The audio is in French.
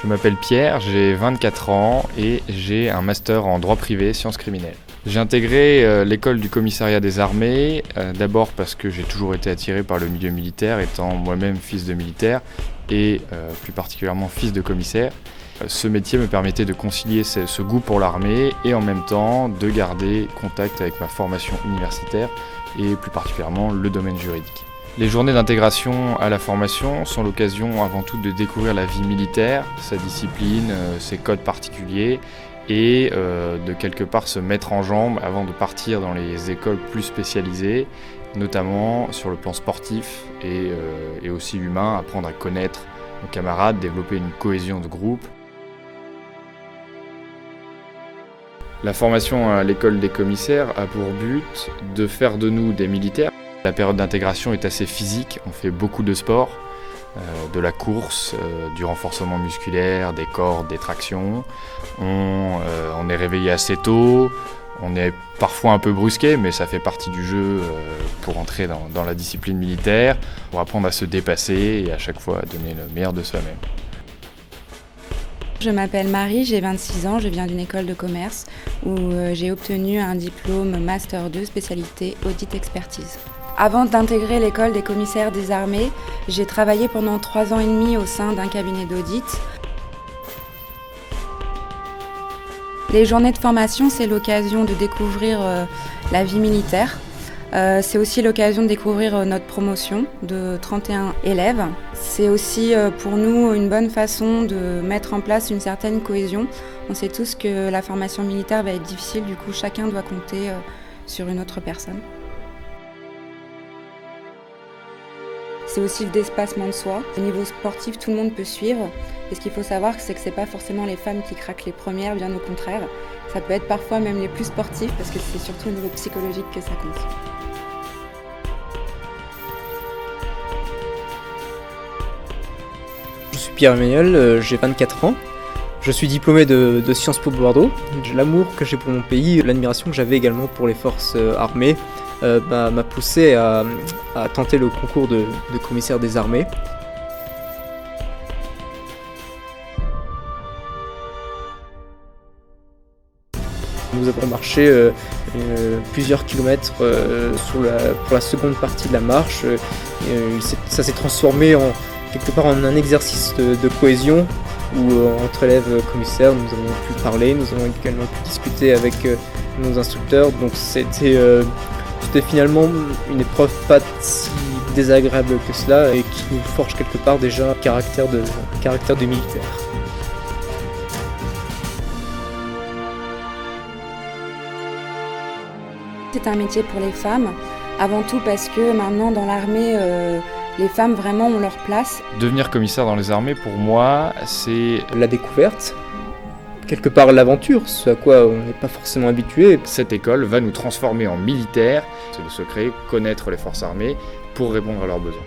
Je m'appelle Pierre, j'ai 24 ans et j'ai un master en droit privé, sciences criminelles. J'ai intégré l'école du commissariat des armées, d'abord parce que j'ai toujours été attiré par le milieu militaire, étant moi-même fils de militaire et plus particulièrement fils de commissaire. Ce métier me permettait de concilier ce goût pour l'armée et en même temps de garder contact avec ma formation universitaire et plus particulièrement le domaine juridique. Les journées d'intégration à la formation sont l'occasion avant tout de découvrir la vie militaire, sa discipline, ses codes particuliers et de quelque part se mettre en jambes avant de partir dans les écoles plus spécialisées, notamment sur le plan sportif et aussi humain, apprendre à connaître nos camarades, développer une cohésion de groupe. La formation à l'école des commissaires a pour but de faire de nous des militaires. La période d'intégration est assez physique, on fait beaucoup de sport, de la course, du renforcement musculaire, des cordes, des tractions. On est réveillé assez tôt, on est parfois un peu brusqué, mais ça fait partie du jeu pour entrer dans la discipline militaire, pour apprendre à se dépasser et à chaque fois à donner le meilleur de soi-même. Je m'appelle Marie, j'ai 26 ans, je viens d'une école de commerce où j'ai obtenu un diplôme Master 2 spécialité Audit Expertise. Avant d'intégrer l'école des commissaires des armées, j'ai travaillé pendant 3 ans et demi au sein d'un cabinet d'audit. Les journées de formation, c'est l'occasion de découvrir la vie militaire. C'est aussi l'occasion de découvrir notre promotion de 31 élèves. C'est aussi pour nous une bonne façon de mettre en place une certaine cohésion. On sait tous que la formation militaire va être difficile, du coup chacun doit compter sur une autre personne. C'est aussi le dépassement de soi. Au niveau sportif, tout le monde peut suivre. Et ce qu'il faut savoir, c'est que ce n'est pas forcément les femmes qui craquent les premières, bien au contraire. Ça peut être parfois même les plus sportifs, parce que c'est surtout au niveau psychologique que ça compte. Je suis Pierre-Emmanuel, j'ai 24 ans. Je suis diplômé de Sciences Po Bordeaux. L'amour que j'ai pour mon pays, l'admiration que j'avais également pour les forces armées m'a poussé à tenter le concours de commissaire des armées. Nous avons marché plusieurs kilomètres pour la seconde partie de la marche. Ça s'est transformé quelque part en un exercice de cohésion où entre élèves commissaires nous avons pu parler, nous avons également pu discuter avec nos instructeurs, donc c'était finalement une épreuve pas si désagréable que cela et qui nous forge quelque part déjà un caractère de militaire. C'est un métier pour les femmes, avant tout parce que maintenant dans l'armée, les femmes vraiment ont leur place. Devenir commissaire dans les armées, pour moi, c'est la découverte, quelque part l'aventure, ce à quoi on n'est pas forcément habitué. Cette école va nous transformer en militaires. C'est le secret, connaître les forces armées pour répondre à leurs besoins.